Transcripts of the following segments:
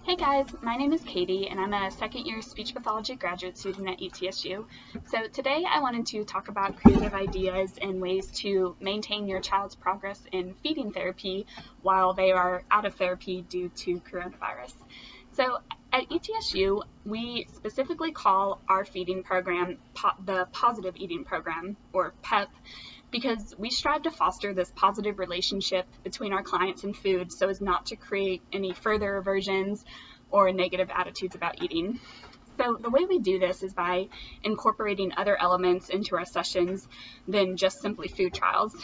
Hey guys, my name is Katie and I'm a second year speech pathology graduate student at ETSU. So today I wanted to talk about creative ideas and ways to maintain your child's progress in feeding therapy while they are out of therapy due to coronavirus. So at ETSU, we specifically call our feeding program the Positive Eating Program, or PEP, because we strive to foster this positive relationship between our clients and food so as not to create any further aversions or negative attitudes about eating. So the way we do this is by incorporating other elements into our sessions than just simply food trials.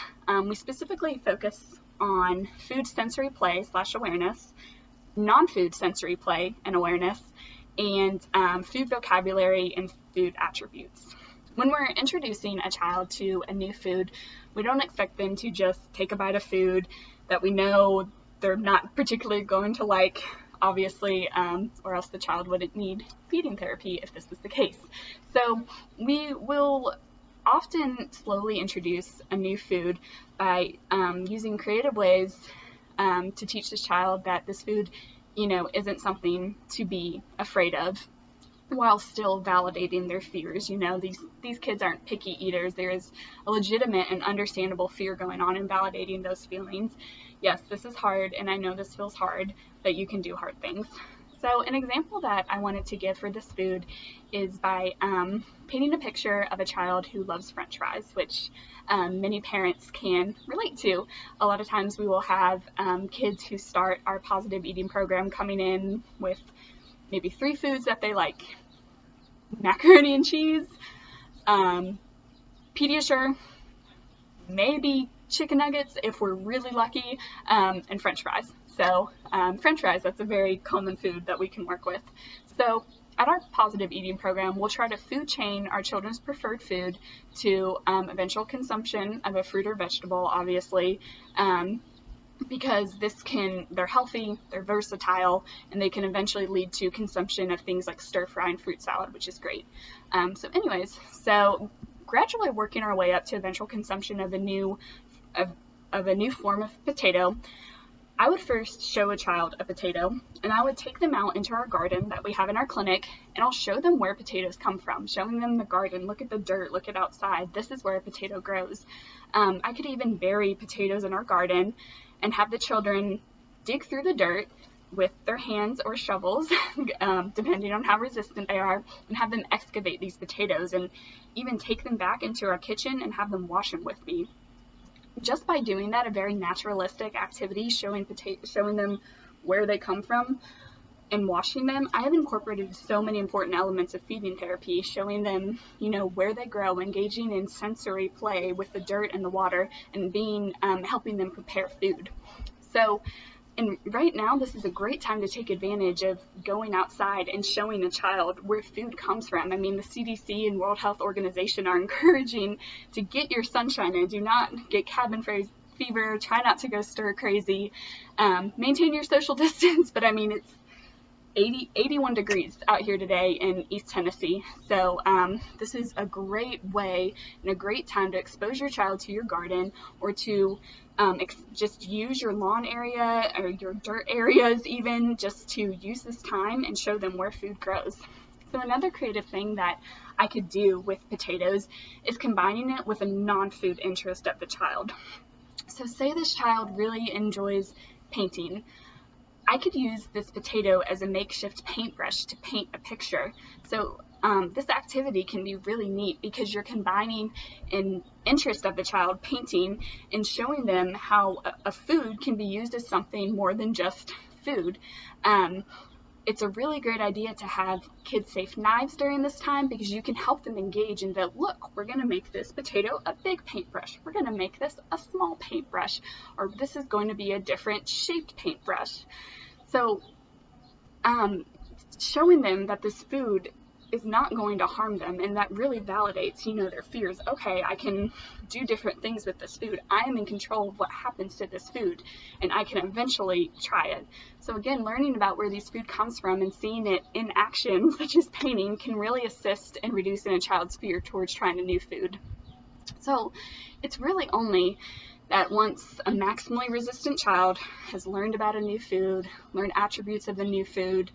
We specifically focus on food sensory play / awareness, non-food sensory play and awareness, and food vocabulary and food attributes. When we're introducing a child to a new food, we don't expect them to just take a bite of food that we know they're not particularly going to like, obviously, or else the child wouldn't need feeding therapy if this was the case. So we will often slowly introduce a new food by using creative ways to teach this child that this food, isn't something to be afraid of, while still validating their fears. These kids aren't picky eaters. There is a legitimate and understandable fear going on, in validating those feelings. Yes, this is hard, and I know this feels hard, but you can do hard things. So an example that I wanted to give for this food is by painting a picture of a child who loves French fries, which many parents can relate to. A lot of times we will have kids who start our positive eating program coming in with maybe 3 foods that they like: macaroni and cheese, Pediasure, maybe chicken nuggets if we're really lucky, and French fries. So French fries, that's a very common food that we can work with. So at our positive eating program, we'll try to food chain our children's preferred food to eventual consumption of a fruit or vegetable, obviously, because they're healthy, they're versatile, and they can eventually lead to consumption of things like stir fry and fruit salad, which is great. So gradually working our way up to eventual consumption of a new form of potato, I would first show a child a potato, and I would take them out into our garden that we have in our clinic, and I'll show them where potatoes come from, showing them the garden. Look at the dirt, look at outside. This is where a potato grows. I could even bury potatoes in our garden and have the children dig through the dirt with their hands or shovels, depending on how resistant they are, and have them excavate these potatoes, and even take them back into our kitchen and have them wash them with me. Just by doing that, a very naturalistic activity, showing them where they come from and washing them, I have incorporated so many important elements of feeding therapy, showing them, where they grow, engaging in sensory play with the dirt and the water, and helping them prepare food. So, and right now, this is a great time to take advantage of going outside and showing a child where food comes from. I mean, the CDC and World Health Organization are encouraging to get your sunshine in. Do not get cabin fever. Try not to go stir crazy. Maintain your social distance. But I mean, it's 81 degrees out here today in East Tennessee. So this is a great way and a great time to expose your child to your garden, or to just use your lawn area or your dirt areas, even just to use this time and show them where food grows. So another creative thing that I could do with potatoes is combining it with a non-food interest of the child. So say this child really enjoys painting. I could use this potato as a makeshift paintbrush to paint a picture. So this activity can be really neat because you're combining an interest of the child, painting, and showing them how a food can be used as something more than just food. It's a really great idea to have kids safe knives during this time, because you can help them engage in look, we're going to make this potato a big paintbrush. We're going to make this a small paintbrush, or this is going to be a different shaped paintbrush. So showing them that this food is not going to harm them, and that really validates, their fears. Okay, I can do different things with this food. I am in control of what happens to this food, and I can eventually try it. So again, learning about where this food comes from and seeing it in action, such as painting, can really assist in reducing a child's fear towards trying a new food. So it's really only that once a maximally resistant child has learned about a new food, learned attributes of the new food,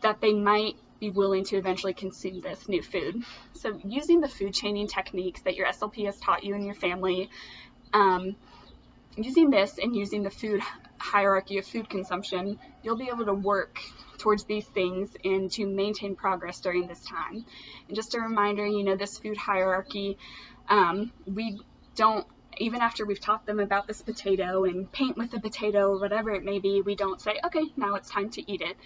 that they might be willing to eventually consume this new food. So using the food chaining techniques that your SLP has taught you and your family, using this and using the food hierarchy of food consumption, you'll be able to work towards these things and to maintain progress during this time. And just a reminder, this food hierarchy, we don't, even after we've taught them about this potato and paint with the potato or whatever it may be, we don't say, okay, now it's time to eat it.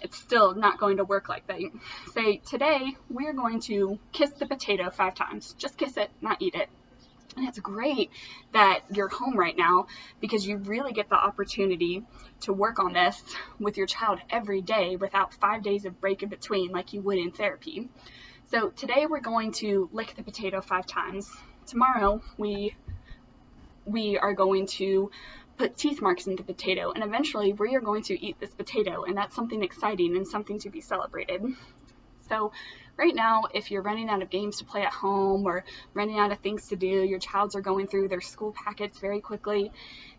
It's still not going to work like that. You say, today we're going to kiss the potato 5 times. Just kiss it, not eat it. And it's great that you're home right now because you really get the opportunity to work on this with your child every day without 5 days of break in between like you would in therapy. So today we're going to lick the potato 5 times. Tomorrow we are going to put teeth marks in the potato, and eventually we are going to eat this potato, and that's something exciting and something to be celebrated. So right now, if you're running out of games to play at home or running out of things to do, your childs are going through their school packets very quickly,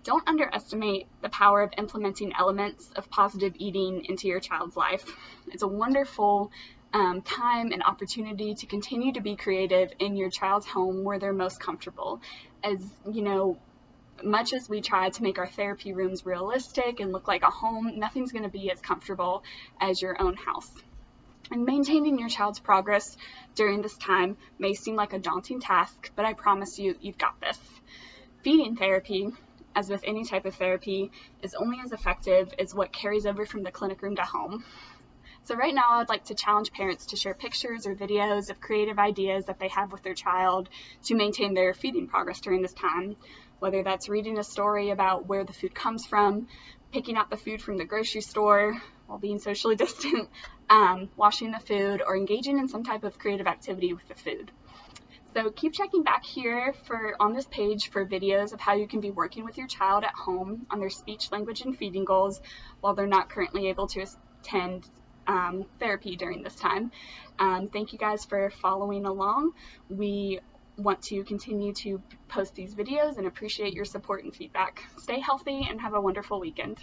don't underestimate the power of implementing elements of positive eating into your child's life. It's a wonderful time and opportunity to continue to be creative in your child's home where they're most comfortable. As much as we try to make our therapy rooms realistic and look like a home, nothing's going to be as comfortable as your own house. And maintaining your child's progress during this time may seem like a daunting task, but I promise you, you've got this. Feeding therapy, as with any type of therapy, is only as effective as what carries over from the clinic room to home. So right now, I'd like to challenge parents to share pictures or videos of creative ideas that they have with their child to maintain their feeding progress during this time, whether that's reading a story about where the food comes from, picking out the food from the grocery store while being socially distant, washing the food, or engaging in some type of creative activity with the food. So keep checking back here on this page for videos of how you can be working with your child at home on their speech, language, and feeding goals while they're not currently able to attend therapy during this time. Thank you guys for following along. We want to continue to post these videos and appreciate your support and feedback. Stay healthy and have a wonderful weekend.